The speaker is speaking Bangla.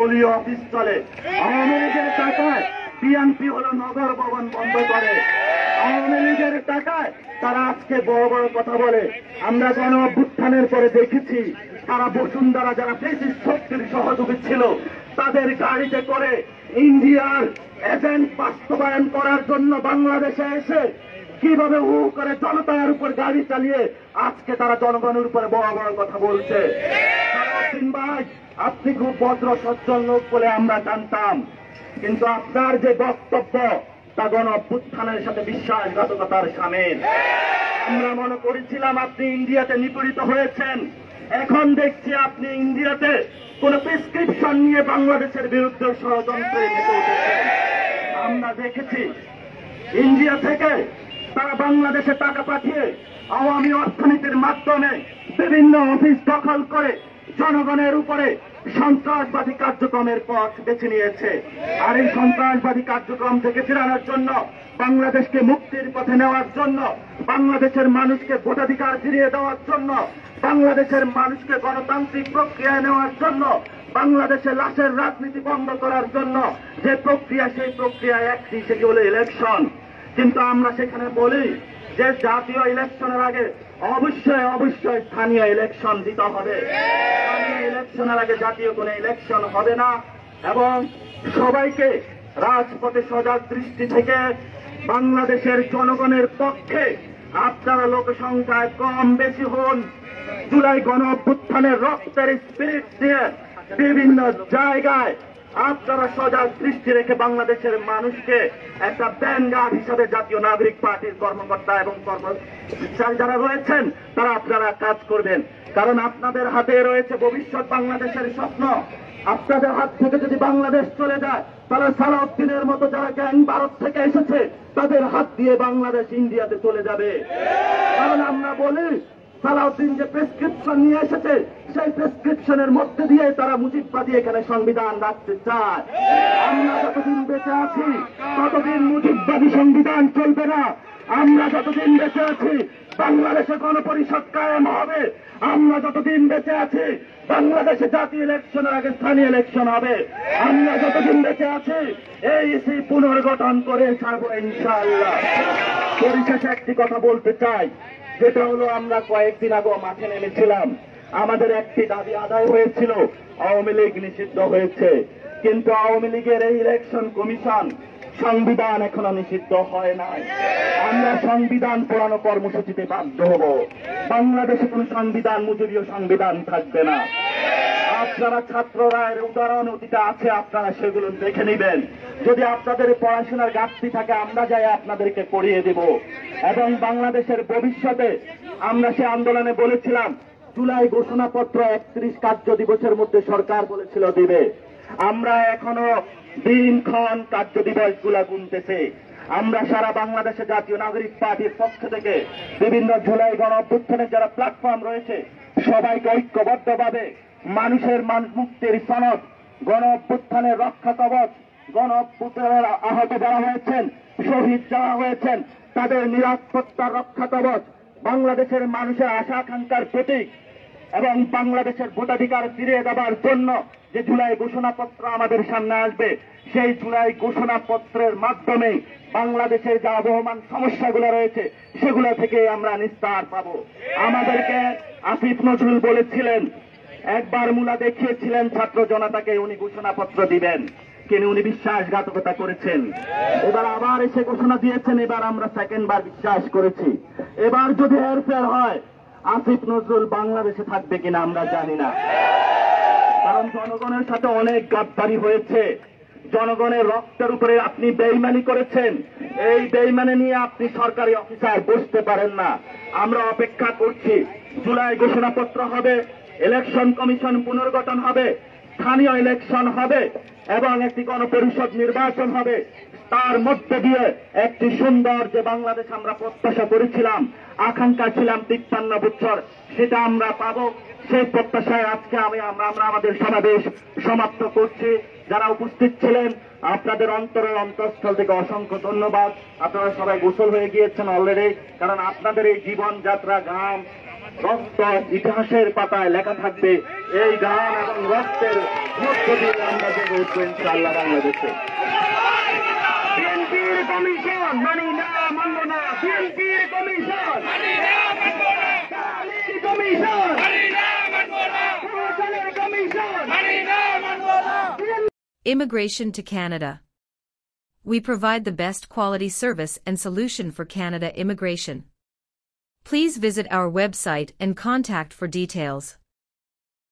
দলীয় অফিস চলে। আওয়ামী লীগের টাকায় বিএনপি হলো নগর ভবন বন্ধ করে। আওয়ামী লীগের টাকায় তারা আজকে বড় বড় কথা বলে। আমরা গণ অভ্যুত্থানের পরে দেখেছি তারা বসুন্ধরা যারা ফেসিস্ট শক্তির সহযোগী ছিল তাদের গাড়িতে করে ইন্ডিয়ার এজেন্ট বাস্তবায়ন করার জন্য বাংলাদেশে এসে কিভাবে করে জনতার উপর গাড়ি চালিয়ে আজকে তারা জনগণের উপরে বড় বড় কথা বলছে। ভাই, আপনি খুব ভদ্র সজ্জন লোক বলে আমরা জানতাম, কিন্তু আপনার যে বক্তব্য তা গণ অভ্যুত্থানের সাথে বিশ্বাসঘাতকতার সামিল। আমরা মনে করেছিলাম আপনি ইন্ডিয়াতে নিপীড়িত হয়েছেন, এখন দেখছি আপনি ইন্ডিয়াতে কোন প্রেসক্রিপশন নিয়ে বাংলাদেশের বিরুদ্ধে ষড়যন্ত্রে মেতে উঠেছেন। আমরা দেখেছি ইন্ডিয়া থেকে তারা বাংলাদেশে টাকা পাঠিয়ে আওয়ামী অর্থনীতির মাধ্যমে বিভিন্ন অফিস দখল করে জনগণের উপরে সন্ত্রাসবাদী কার্যক্রমের পথ বেছে নিয়েছে। আর এই সন্ত্রাসবাদী কার্যক্রম থেকে ফেরানোর জন্য, বাংলাদেশকে মুক্তির পথে নেওয়ার জন্য, বাংলাদেশের মানুষকে ভোটাধিকার ফিরিয়ে দেওয়ার জন্য, বাংলাদেশের মানুষকে গণতান্ত্রিক প্রক্রিয়ায় নেওয়ার জন্য, বাংলাদেশে লাশের রাজনীতি বন্ধ করার জন্য যে প্রক্রিয়া, সেই প্রক্রিয়ায় একটি, সেটি হলো ইলেকশন। কিন্তু আমরা সেখানে বলি যে জাতীয় ইলেকশনের আগে অবশ্যই স্থানীয় ইলেকশন দিতে হবে। স্থানীয় ইলেকশনের আগে জাতীয় কোন ইলেকশন হবে না। এবং সবাইকে রাজপথে সজাগ দৃষ্টি থেকে বাংলাদেশের জনগণের পক্ষে আপনারা লোক সংখ্যায় কম বেশি হন, জুলাই গণ অভ্যুত্থানের রক্তের স্পিরিট দিয়ে বিভিন্ন জায়গায় আপনারা সজাগ দৃষ্টি রেখে বাংলাদেশের মানুষকে একটা ব্যানগার্ড হিসাবে জাতীয় নাগরিক পার্টির কর্মকর্তা এবং কর্মচারী যারা রয়েছেন তারা আপনারা কাজ করবেন। কারণ আপনাদের হাতে রয়েছে ভবিষ্যৎ বাংলাদেশের স্বপ্ন। আপনাদের হাত থেকে যদি বাংলাদেশ চলে যায় তাহলে সালাউদ্দিনের মতো যারা গ্যাং ভারত থেকে এসেছে তাদের হাত দিয়ে বাংলাদেশ ইন্ডিয়াতে চলে যাবে। কারণ আমরা বলি সালাউদ্দিন যে প্রেসক্রিপশন নিয়ে এসেছে সেই প্রেসক্রিপশনের মধ্যে দিয়ে তারা মুজিববাদী এখানে সংবিধান রাখতে চায়। আমরা যতদিন বেঁচে আছি ততদিন মুজিববাদী সংবিধান চলবে না। আমরা যতদিন বেঁচে আছি বাংলাদেশে গণপরিষদ কায়েম হবে। আমরা যতদিন বেঁচে আছি বাংলাদেশে জাতীয় ইলেকশনের আগে স্থানীয় ইলেকশন হবে। আমরা যতদিন বেঁচে আছি এই পুনর্গঠন করে ছাড়বো ইনশাআল্লাহ। পরিশেষে একটি কথা বলতে চাই, যেটা হলো আমরা কয়েকদিন আগে মাঠে নেমেছিলাম, আমাদের একটি দাবি আদায় হয়েছিল, আওয়ামী লীগ নিষিদ্ধ হয়েছে। কিন্তু আওয়ামী লীগের এই ইলেকশন কমিশন সংবিধান এখনো নিষিদ্ধ হয় নাই। আমরা সংবিধান পোড়ানো কর্মসূচিতে বাধ্য হব। বাংলাদেশে কোন সংবিধান, মজুরীয় সংবিধান থাকবে না। আপনারা ছাত্ররা এর উদাহরণ অতীতে আছে, আপনারা সেগুলো দেখে নেবেন। যদি আপনাদের পড়াশোনার ঘাটতি থাকে আমরা যাই আপনাদেরকে পড়িয়ে দেব। এবং বাংলাদেশের ভবিষ্যতে আমরা সে আন্দোলনে বলেছিলাম জুলাই ঘোষণাপত্র 31 কার্য দিবসের মধ্যে সরকার বলেছিল দিবে। আমরা এখনো দিনক্ষণ কার্য দিবস গুলা গুনতেছি। আমরা সারা বাংলাদেশে জাতীয় নাগরিক পার্টির পক্ষ থেকে বিভিন্ন জুলাই গণ অভ্যুত্থানের যারা প্ল্যাটফর্ম রয়েছে সবাইকে ঐক্যবদ্ধভাবে মানুষের মুক্তির সনদ, গণ অভ্যুত্থানের রক্ষা কবচ, গণ অভ্যুত্থানের আহত যারা হয়েছেন, শহীদ যারা হয়েছেন তাদের নিরাপত্তার রক্ষা কবচ, বাংলাদেশের মানুষের আশা আকাঙ্ক্ষার প্রতীক এবং বাংলাদেশের ভোটাধিকার ফিরিয়ে দেওয়ার জন্য যে জুলাই ঘোষণাপত্র আমাদের সামনে আসবে, সেই জুলাই ঘোষণাপত্রের মাধ্যমে বাংলাদেশের যে আবহমান সমস্যাগুলো রয়েছে সেগুলো থেকে আমরা নিস্তার পাব। আমাদেরকে আসিফ নজরুল বলেছিলেন, একবার মুলা দেখিয়েছিলেন ছাত্র জনতাকে উনি ঘোষণাপত্র দিবেন, কিন্তু উনি বিশ্বাসঘাতকতা করেছেন। এবার আবার এসে ঘোষণা দিয়েছেন, এবার আমরা সেকেন্ড বার বিশ্বাস করেছি। এবার যদি হেরফের হয় আসিফ নজরুল বাংলাদেশে থাকবে কিনা আমরা জানি না। কারণ জনগণের সাথে অনেক গাদ্দারি হয়েছে, জনগণের রক্তের উপরে আপনি বেইমানি করেছেন। এই বেইমানি নিয়ে আপনি সরকারি অফিসার বসতে পারেন না। আমরা অপেক্ষা করছি, জুলাই ঘোষণাপত্র হবে, ইলেকশন কমিশন পুনর্গঠন হবে, স্থানীয় ইলেকশন হবে এবং একটি গণপরিষদ নির্বাচন হবে। তার মধ্যে দিয়ে একটি সুন্দর যে বাংলাদেশ আমরা প্রত্যাশা করেছিলাম, আকাঙ্ক্ষা ছিলাম 53 বছর, সেটা আমরা পাবো। সেই প্রত্যাশায় আজকে আমরা আমাদের সমাবেশ সমাপ্ত করছি। যারা উপস্থিত ছিলেন আপনাদের অন্তরের অন্তঃস্থল থেকে অসংখ্য ধন্যবাদ। আপনারা সবাই গোসল হয়ে গিয়েছেন অলরেডি, কারণ আপনাদের এই জীবনযাত্রা, ঘাম, রক্ত ইতিহাসের পাতায় লেখা থাকবে। এই গান এবং রক্তের মধ্য দিয়ে আমরা জেগে উঠবো ইনশাআল্লাহ বাংলাদেশে। বিএনপির কমিশন মানি না, মানব না। বিএনপির কমিশন মানি না, মানব না। কালির কমিশন মানি না, মানব না। কোটালের কমিশন মানি না, মানব না। Immigration to Canada. We provide the best quality service and solution for Canada immigration. Please visit our website and contact for details.